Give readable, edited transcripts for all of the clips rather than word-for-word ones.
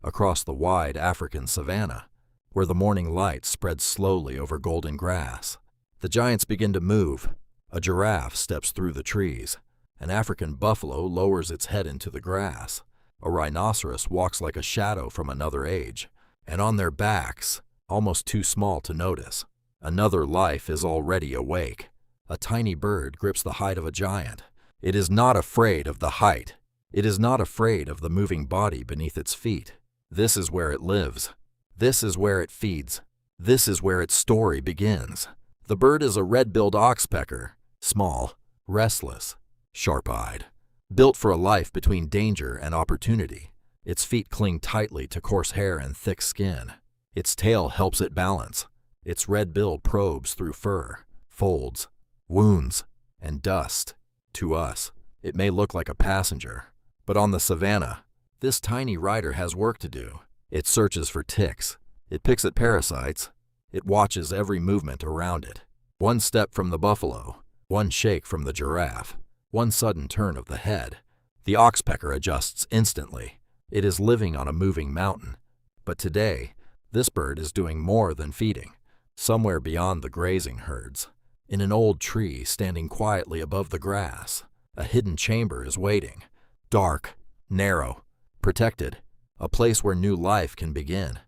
across the wide African savanna, where the morning light spreads slowly over golden grass. The giants begin to move. A giraffe steps through the trees. An African buffalo lowers its head into the grass. A rhinoceros walks like a shadow from another age, and on their backs, almost too small to notice, another life is already awake. A tiny bird grips the hide of a giant. It is not afraid of the height. It is not afraid of the moving body beneath its feet. This is where it lives. This is where it feeds. This is where its story begins. The bird is a red-billed oxpecker, small, restless, sharp-eyed, built for a life between danger and opportunity. Its feet cling tightly to coarse hair and thick skin. Its tail helps it balance. Its red bill probes through fur, folds, wounds, and dust. To us, it may look like a passenger, but on the savanna, this tiny rider has work to do. It searches for ticks. It picks at parasites. It watches every movement around it. One step from the buffalo, one shake from the giraffe, one sudden turn of the head. The oxpecker adjusts instantly. It is living on a moving mountain. But today, this bird is doing more than feeding. Somewhere beyond the grazing herds, in an old tree standing quietly above the grass, a hidden chamber is waiting. Dark, narrow, protected, a place where new life can begin.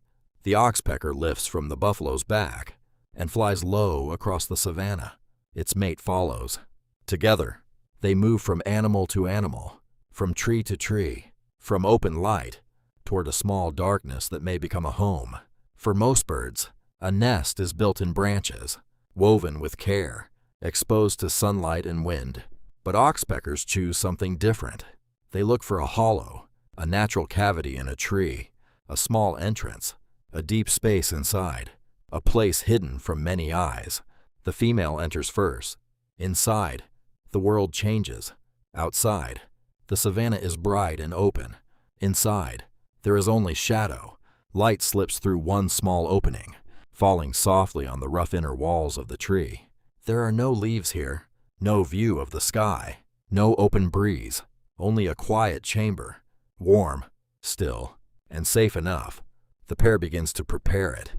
The oxpecker lifts from the buffalo's back and flies low across the savanna. Its mate follows. Together, they move from animal to animal, from tree to tree, from open light toward a small darkness that may become a home. For most birds, a nest is built in branches, woven with care, exposed to sunlight and wind. But oxpeckers choose something different. They look for a hollow, a natural cavity in a tree, a small entrance, a deep space inside, a place hidden from many eyes. The female enters first. Inside, the world changes. Outside, the savanna is bright and open. Inside, there is only shadow. Light slips through one small opening, falling softly on the rough inner walls of the tree. There are no leaves here, no view of the sky, no open breeze, only a quiet chamber, warm, still, and safe enough. The pair begins to prepare it.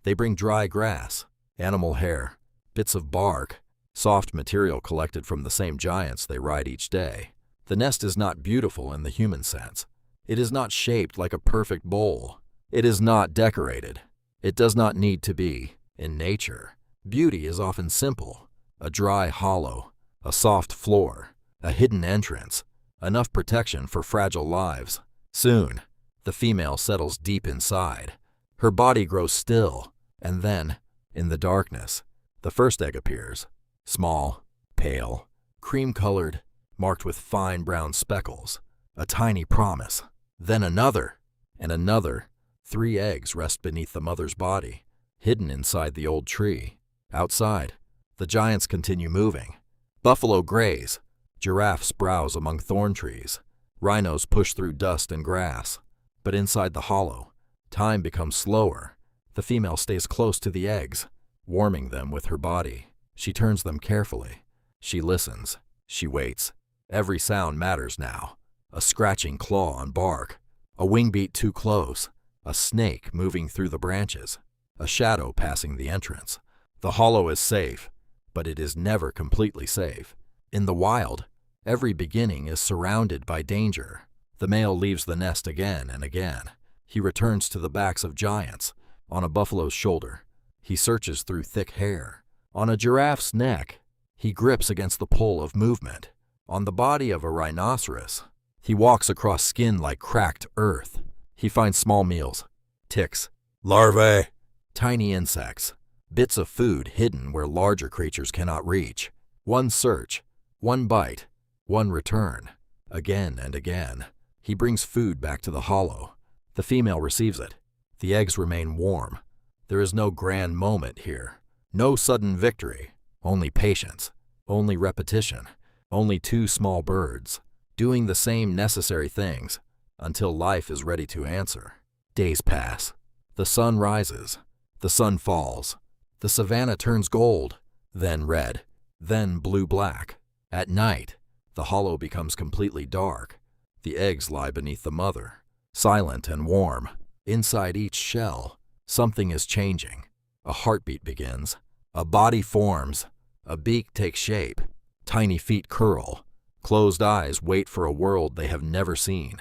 They bring dry grass, animal hair, bits of bark, soft material collected from the same giants they ride each day. The nest is not beautiful in the human sense. It is not shaped like a perfect bowl. It is not decorated. It does not need to be. In nature, beauty is often simple: a dry hollow, a soft floor, a hidden entrance, enough protection for fragile lives. Soon, the female settles deep inside. Her body grows still, and then, in the darkness, the first egg appears. Small, pale, cream-colored, marked with fine brown speckles. A tiny promise. Then another, and another. 3 eggs rest beneath the mother's body, hidden inside the old tree. Outside, the giants continue moving. Buffalo graze. Giraffes browse among thorn trees. Rhinos push through dust and grass. But inside the hollow, time becomes slower. The female stays close to the eggs, warming them with her body. She turns them carefully. She listens. She waits. Every sound matters now. A scratching claw on bark. A wing beat too close. A snake moving through the branches. A shadow passing the entrance. The hollow is safe, but it is never completely safe. In the wild, every beginning is surrounded by danger. The male leaves the nest again and again. He returns to the backs of giants. On a buffalo's shoulder, he searches through thick hair. On a giraffe's neck, he grips against the pull of movement. On the body of a rhinoceros, he walks across skin like cracked earth. He finds small meals, ticks, larvae, tiny insects, bits of food hidden where larger creatures cannot reach. One search, one bite, one return. Again and again, he brings food back to the hollow. The female receives it. The eggs remain warm. There is no grand moment here. No sudden victory. Only patience. Only repetition. Only 2 small birds, doing the same necessary things until life is ready to answer. Days pass. The sun rises. The sun falls. The savanna turns gold, then red, then blue-black. At night, the hollow becomes completely dark. The eggs lie beneath the mother, silent and warm. Inside each shell, something is changing. A heartbeat begins. A body forms. A beak takes shape. Tiny feet curl. Closed eyes wait for a world they have never seen.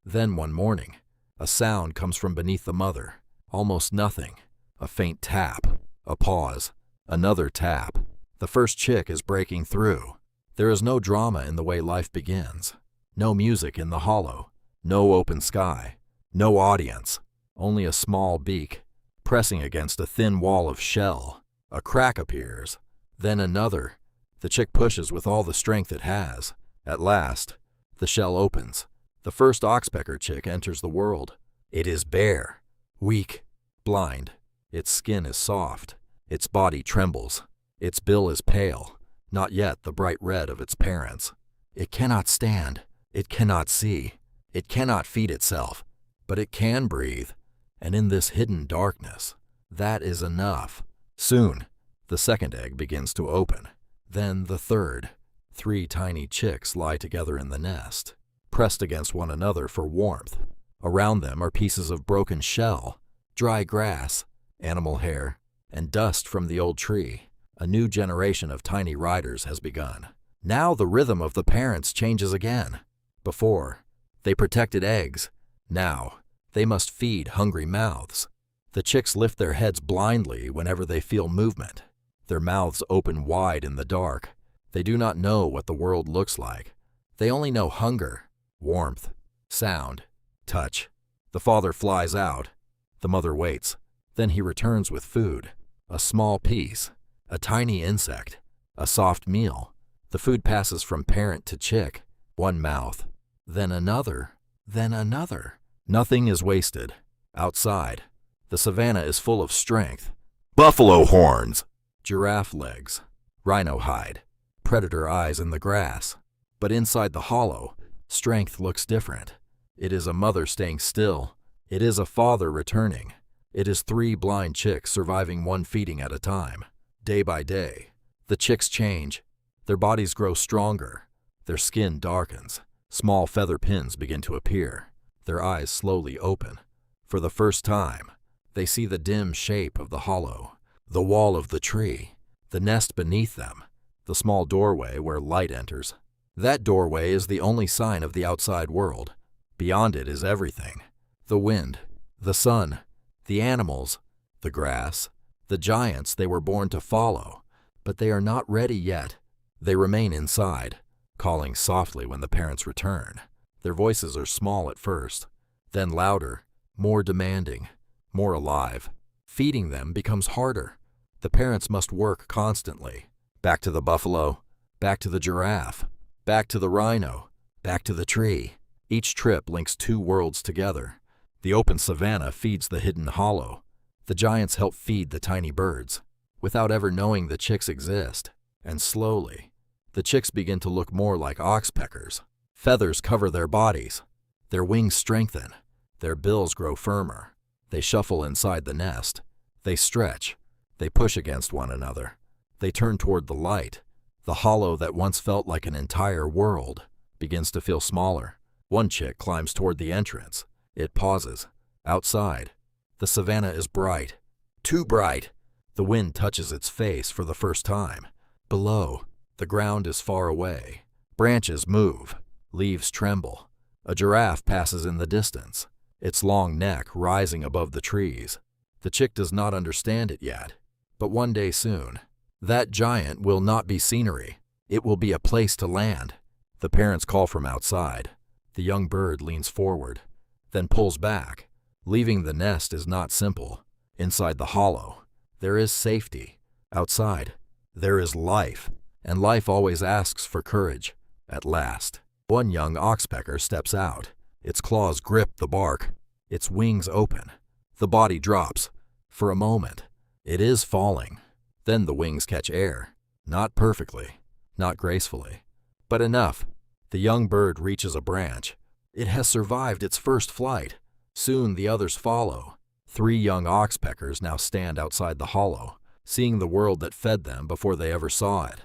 Then one morning, a sound comes from beneath the mother. Almost nothing. A faint tap. A pause. Another tap. The first chick is breaking through. There is no drama in the way life begins. No music in the hollow. No open sky. No audience. Only a small beak, pressing against a thin wall of shell. A crack appears. Then another. The chick pushes with all the strength it has. At last, the shell opens. The first Oxpecker chick enters the world. It is bare, weak, blind. Its skin is soft. Its body trembles. Its bill is pale, not yet the bright red of its parents. It cannot stand. It cannot see. It cannot feed itself. But it can breathe. And in this hidden darkness, that is enough. Soon, the second egg begins to open. Then the third. 3 tiny chicks lie together in the nest, pressed against one another for warmth. Around them are pieces of broken shell, dry grass, animal hair, and dust from the old tree. A new generation of tiny riders has begun. Now the rhythm of the parents changes again. Before, they protected eggs. Now, they must feed hungry mouths. The chicks lift their heads blindly whenever they feel movement. Their mouths open wide in the dark. They do not know what the world looks like. They only know hunger, warmth, sound, touch. The father flies out. The mother waits. Then he returns with food. A small piece, a tiny insect, a soft meal. The food passes from parent to chick. One mouth, then another, then another. Nothing is wasted. Outside, the savanna is full of strength. Buffalo horns, giraffe legs, rhino hide, predator eyes in the grass. But inside the hollow, strength looks different. It is a mother staying still. It is a father returning. It is 3 blind chicks surviving one feeding at a time. Day by day, the chicks change. Their bodies grow stronger. Their skin darkens. Small feather pins begin to appear. Their eyes slowly open. For the first time, they see the dim shape of the hollow, the wall of the tree, the nest beneath them, the small doorway where light enters. That doorway is the only sign of the outside world. Beyond it is everything. The wind, the sun, the animals, the grass, the giants they were born to follow. But they are not ready yet. They remain inside, calling softly when the parents return. Their voices are small at first, then louder, more demanding, more alive. Feeding them becomes harder. The parents must work constantly. Back to the buffalo, back to the giraffe, back to the rhino, back to the tree. Each trip links 2 worlds together. The open savanna feeds the hidden hollow. The giants help feed the tiny birds, without ever knowing the chicks exist. And slowly, the chicks begin to look more like oxpeckers. Feathers cover their bodies. Their wings strengthen. Their bills grow firmer. They shuffle inside the nest. They stretch. They push against one another. They turn toward the light. The hollow that once felt like an entire world begins to feel smaller. One chick climbs toward the entrance. It pauses. Outside, the savanna is bright. Too bright. The wind touches its face for the first time. Below, the ground is far away. Branches move. Leaves tremble. A giraffe passes in the distance, its long neck rising above the trees. The chick does not understand it yet, but one day soon, that giant will not be scenery. It will be a place to land. The parents call from outside. The young bird leans forward, then pulls back. Leaving the nest is not simple. Inside the hollow, there is safety. Outside, there is life, and life always asks for courage. At last, one young oxpecker steps out. Its claws grip the bark. Its wings open. The body drops. For a moment, it is falling. Then the wings catch air. Not perfectly, not gracefully, but enough. The young bird reaches a branch. It has survived its first flight. Soon the others follow. 3 young oxpeckers now stand outside the hollow, seeing the world that fed them before they ever saw it.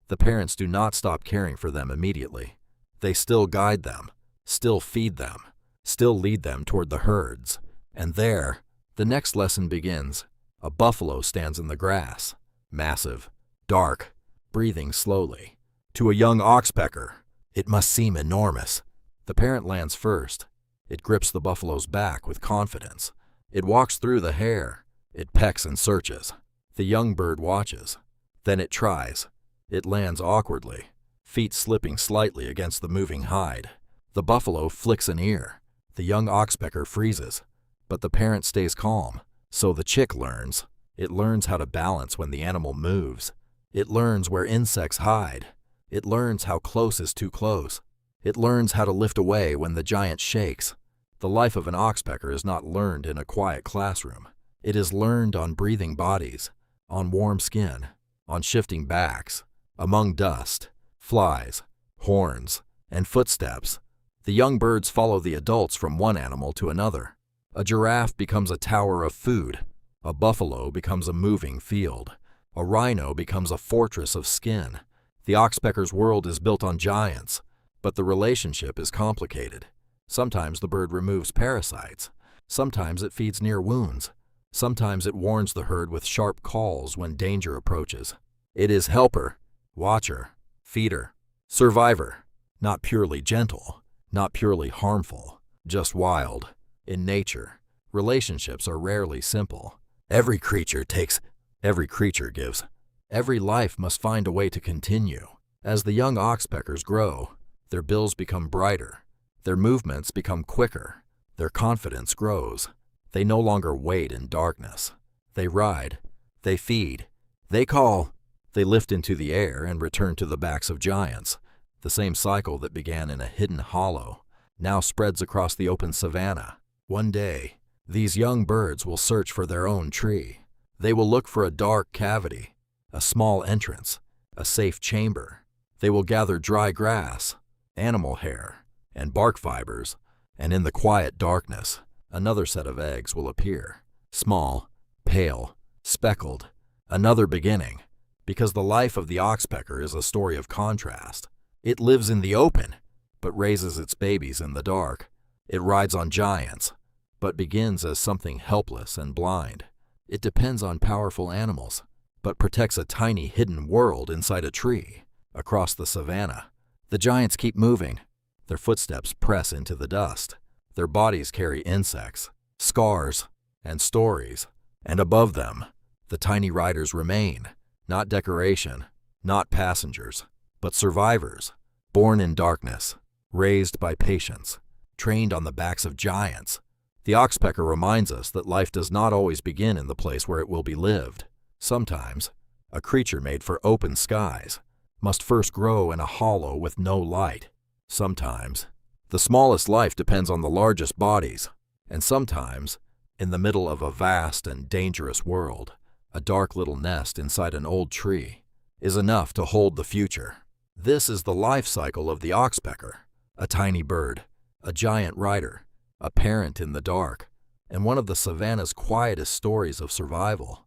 The parents do not stop caring for them immediately. They still guide them, still feed them, still lead them toward the herds. And there, the next lesson begins. A buffalo stands in the grass, massive, dark, breathing slowly. To a young oxpecker, it must seem enormous. The parent lands first. It grips the buffalo's back with confidence. It walks through the hair. It pecks and searches. The young bird watches. Then it tries. It lands awkwardly, feet slipping slightly against the moving hide. The buffalo flicks an ear. The young oxpecker freezes, but the parent stays calm. So the chick learns. It learns how to balance when the animal moves. It learns where insects hide. It learns how close is too close. It learns how to lift away when the giant shakes. The life of an oxpecker is not learned in a quiet classroom. It is learned on breathing bodies, on warm skin, on shifting backs, among dust, flies, horns, and footsteps. The young birds follow the adults from one animal to another. A giraffe becomes a tower of food. A buffalo becomes a moving field. A rhino becomes a fortress of skin. The oxpecker's world is built on giants, but the relationship is complicated. Sometimes the bird removes parasites. Sometimes it feeds near wounds. Sometimes it warns the herd with sharp calls when danger approaches. It is helper, watcher, feeder, survivor, not purely gentle, not purely harmful, just wild. In nature, relationships are rarely simple. Every creature gives. Every life must find a way to continue. As the young oxpeckers grow, their bills become brighter. Their movements become quicker. Their confidence grows. They no longer wait in darkness. They ride. They feed. They call. They lift into the air and return to the backs of giants. The same cycle that began in a hidden hollow now spreads across the open savanna. One day, these young birds will search for their own tree. They will look for a dark cavity, a small entrance, a safe chamber. They will gather dry grass, animal hair, and bark fibers, and in the quiet darkness, another set of eggs will appear. Small, pale, speckled, another beginning, because the life of the oxpecker is a story of contrast. It lives in the open, but raises its babies in the dark. It rides on giants, but begins as something helpless and blind. It depends on powerful animals, but protects a tiny hidden world inside a tree. Across the savanna, the giants keep moving. Their footsteps press into the dust. Their bodies carry insects, scars, and stories. And above them, the tiny riders remain, not decoration, not passengers, but survivors, born in darkness, raised by patience, trained on the backs of giants. The oxpecker reminds us that life does not always begin in the place where it will be lived. Sometimes, a creature made for open skies must first grow in a hollow with no light. Sometimes, the smallest life depends on the largest bodies. And sometimes, in the middle of a vast and dangerous world, a dark little nest inside an old tree is enough to hold the future. This is the life cycle of the oxpecker, a tiny bird, a giant rider, a parent in the dark, and one of the savanna's quietest stories of survival.